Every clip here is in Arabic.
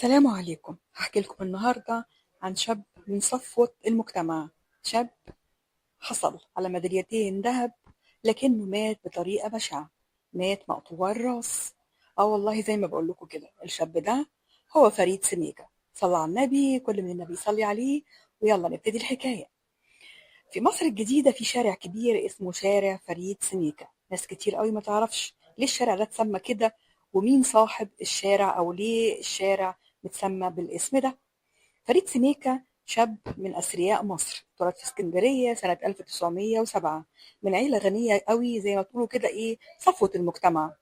السلام عليكم. هحكي لكم النهاردة عن شاب من صفوة المجتمع. شاب حصل على ميداليتين ذهب، لكنه مات بطريقة بشعة. مات مقطوع الراس. اه والله زي ما بقول لكم كده، الشاب ده هو فريد سميكة. صلى على النبي، كل من النبي يصلي عليه. ويلا نبتدي الحكاية. في مصر الجديدة في شارع كبير اسمه شارع فريد سميكة. ناس كتير قوي ما تعرفش ليه الشارع ده اتسمى كده، ومين صاحب الشارع، أو ليه الشارع متسمى بالاسم ده. فريد سميكة شاب من أثرياء مصر، اتولد في اسكندرية سنة 1907 من عيلة غنية قوي، زي ما تقولوا كده إيه، صفوة المجتمع.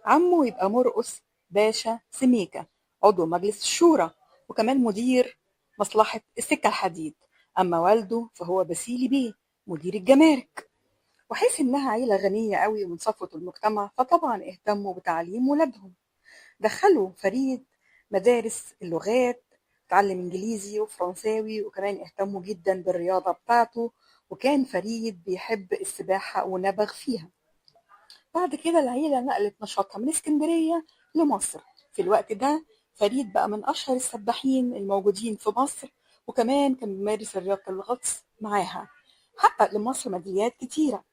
عمه يبقى مرقس باشا سميكة، عضو مجلس الشورى، وكمان مدير مصلحة السكة الحديد. أما والده فهو بسيلي بيه، مدير الجمارك. وحيث إنها عيلة غنية قوي ومن صفوة المجتمع، فطبعا اهتموا بتعليم ولادهم. دخلوا فريد مدارس اللغات، اتعلم إنجليزي وفرنساوي، وكمان اهتموا جدا بالرياضة بتاعته. وكان فريد بيحب السباحة ونبغ فيها. بعد كده العيلة نقلت نشاطها من اسكندرية لمصر. في الوقت ده فريد بقى من أشهر السباحين الموجودين في مصر، وكمان كان بيمارس رياضة الغطس معاها. حقق لمصر ميداليات كتيرة.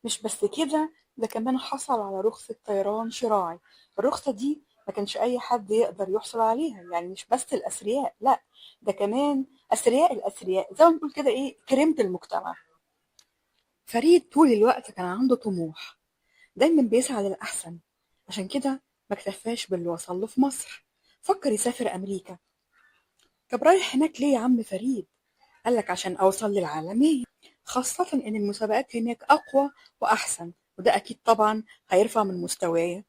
مش بس كده، ده كمان حصل على رخصة طيران شراعي. الرخصة دي ما كانش أي حد يقدر يحصل عليها، يعني مش بس الأثرياء، لا، ده كمان أثرياء الأثرياء، زي ما بنقول كده إيه، كريمة المجتمع. فريد طول الوقت كان عنده طموح، دايما بيسعى للأحسن. عشان كده ما اكتفاش باللي وصل له في مصر، فكر يسافر أمريكا. طب رايح هناك ليه يا عم فريد؟ قالك عشان أوصل للعالمية، خاصة إن المسابقات هناك أقوى وأحسن، وده أكيد طبعا هيرفع من مستواه.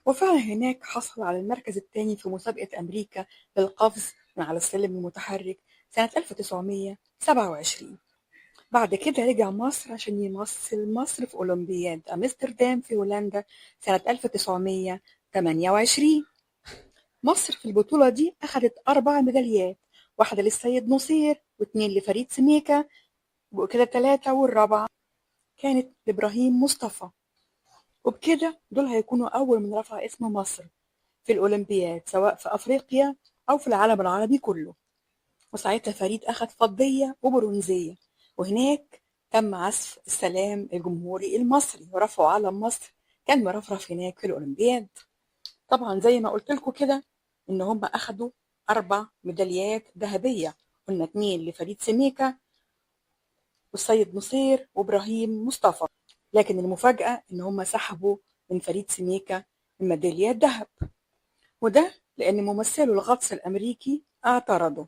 وفعلا هناك حصل على المركز الثاني في مسابقة أمريكا للقفز من على السلم المتحرك سنة 1927. بعد كده رجع مصر عشان يمثل مصر في أولمبياد أمستردام في هولندا سنة 1928. مصر في البطولة دي أخدت 4 ميداليات، واحدة للسيد نصير، واتنين لفريد سميكة، وكده 3، والرابعة كانت لإبراهيم مصطفى. وبكده دول هيكونوا أول من رفع اسم مصر في الأولمبياد، سواء في أفريقيا أو في العالم العربي كله. وساعتها فريد أخد فضية وبرونزية، وهناك تم عزف السلام الجمهوري المصري ورفعوا علم مصر، كان مرفرف هناك في الأولمبياد. طبعا زي ما قلت لكم كده، إن هم أخدوا 4 ميداليات ذهبية. قلنا 2 لفريد سميكة والسيد نصير وإبراهيم مصطفى، لكن المفاجأة إن هم سحبوا من فريد سميكة الميدالية الذهب، وده لأن ممثلو الغطس الأمريكي اعترضوا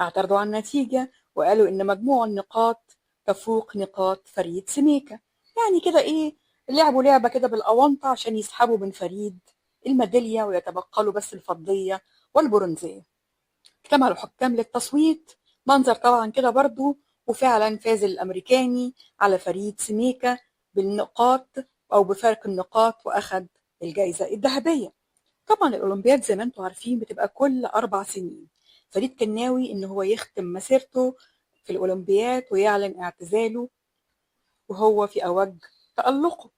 على النتيجة، وقالوا إن مجموع النقاط تفوق نقاط فريد سميكة. يعني كده إيه، لعبوا لعبة كده بالأونطة عشان يسحبوا من فريد الميدالية ويتبقى له بس الفضية والبرونزية. اجتمع الحكام للتصويت، منظر طبعا كده برضو، وفعلا فاز الأمريكاني على فريد سميكة بالنقاط أو بفارق النقاط، وأخد الجائزة الذهبية. طبعا الأولمبياد زي ما انتم عارفين بتبقى كل 4 سنين. فريد كان ناوي إن هو يختم مسيرته في الأولمبياد ويعلن اعتزاله وهو في أوج تألقه.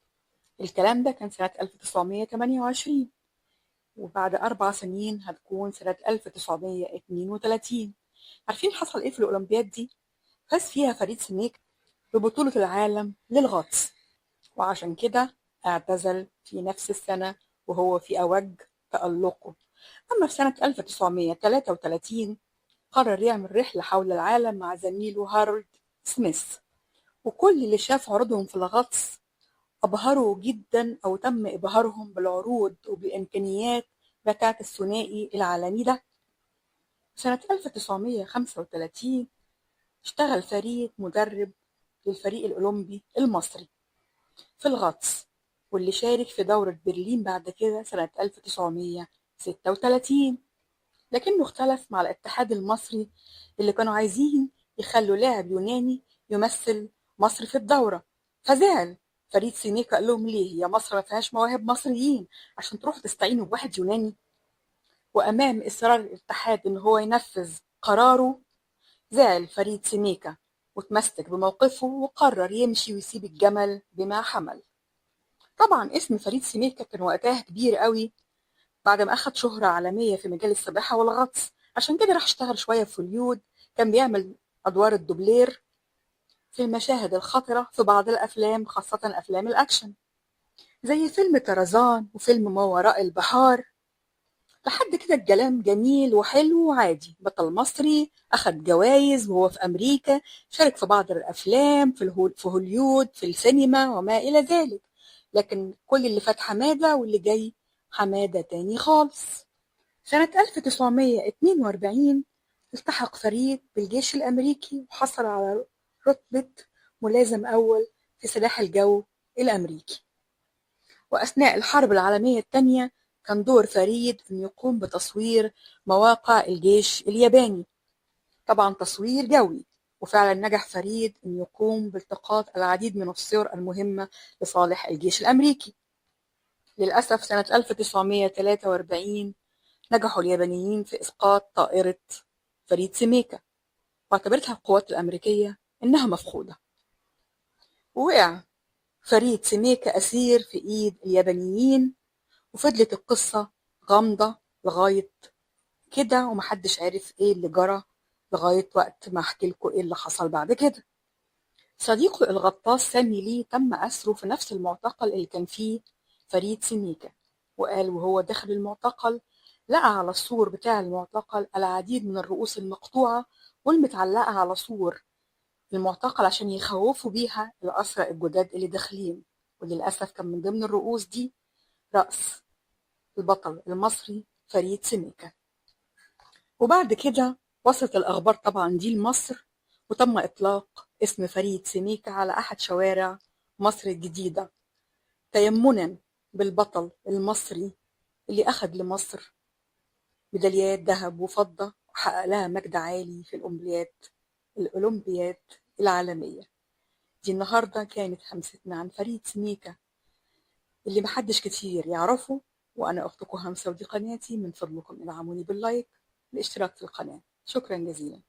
الكلام ده كان سنة 1928، وبعد 4 سنين هتكون سنة 1932. عارفين حصل إيه في الأولمبياد دي؟ فاز فيها فريد سميك ببطولة العالم للغطس، وعشان كده اعتزل في نفس السنة وهو في أوج تألقه. أما في سنة 1933 قرر يعمل رحلة حول العالم مع زميله هارولد سميث، وكل اللي شاف عروضهم في الغطس أبهروا جدا، أو تم إبهارهم بالعروض وبالإمكانيات بتاعة الثنائي العالمي ده. سنة 1935 اشتغل فريد مدرب للفريق الأولمبي المصري في الغطس، واللي شارك في دورة برلين بعد كده سنة 1936. لكنه اختلف مع الاتحاد المصري، اللي كانوا عايزين يخلوا لاعب يوناني يمثل مصر في الدورة. فزعل فريد سينيكا، قال لهم ليه، هي مصر ما فيهاش مواهب مصريين عشان تروحوا تستعينوا بواحد يوناني؟ وأمام إصرار الاتحاد إن هو ينفذ قراره، زعل فريد سينيكا وتمسك بموقفه وقرر يمشي ويسيب الجمل بما حمل. طبعا اسم فريد سينيكا كان وقتها كبير قوي، بعد ما أخد شهرة عالمية في مجال السباحة والغطس، عشان كده راح اشتغل شوية في هوليود. كان بيعمل أدوار الدوبلير في المشاهد الخطرة في بعض الأفلام، خاصة أفلام الأكشن زي فيلم طرزان وفيلم ما وراء البحار. لحد كده الكلام جميل وحلو وعادي. بطل مصري أخد جوائز وهو في أمريكا، شارك في بعض الأفلام في هوليود في السينما وما إلى ذلك. لكن كل اللي فات حمادة واللي جاي حمادة تاني خالص. سنة 1942 التحق فريد بالجيش الأمريكي وحصل على رتبة ملازم أول في سلاح الجو الأمريكي. وأثناء الحرب العالمية الثانية كان دور فريد أن يقوم بتصوير مواقع الجيش الياباني، طبعا تصوير جوي. وفعلا نجح فريد أن يقوم بالتقاط العديد من الصور المهمة لصالح الجيش الأمريكي. للأسف سنة 1943 نجحوا اليابانيين في إسقاط طائرة فريد سيميكا، واعتبرتها القوات الأمريكية إنها مفقودة. ووقع فريد سيميكا أسير في إيد اليابانيين، وفضلت القصة غامضة لغاية كده، ومحدش عارف إيه اللي جرى لغاية وقت ما أحكي لكم إيه اللي حصل بعد كده. صديقه الغطاس سامي لي تم أسره في نفس المعتقل اللي كان فيه فريد سيميكا، وقال وهو داخل المعتقل لقى على السور بتاع المعتقل العديد من الرؤوس المقطوعة والمتعلقة على سور المعتقل عشان يخوفوا بيها الأسرى الجداد اللي داخلين. وللأسف كان من ضمن الرؤوس دي رأس البطل المصري فريد سيميكا. وبعد كده وصلت الأخبار طبعا دي لمصر، وتم إطلاق اسم فريد سيميكا على أحد شوارع مصر الجديدة، تيمنا بالبطل المصري اللي أخذ لمصر ميداليات ذهب وفضة وحقق لها مجد عالي في الأولمبياد العالمية. دي النهاردة كانت همستنا عن فريد سيميكا اللي محدش كتير يعرفه. وأنا أختكم همسة ودي قناتي، من فضلكم ادعموني باللايك والاشتراك في القناة. شكرا جزيلا.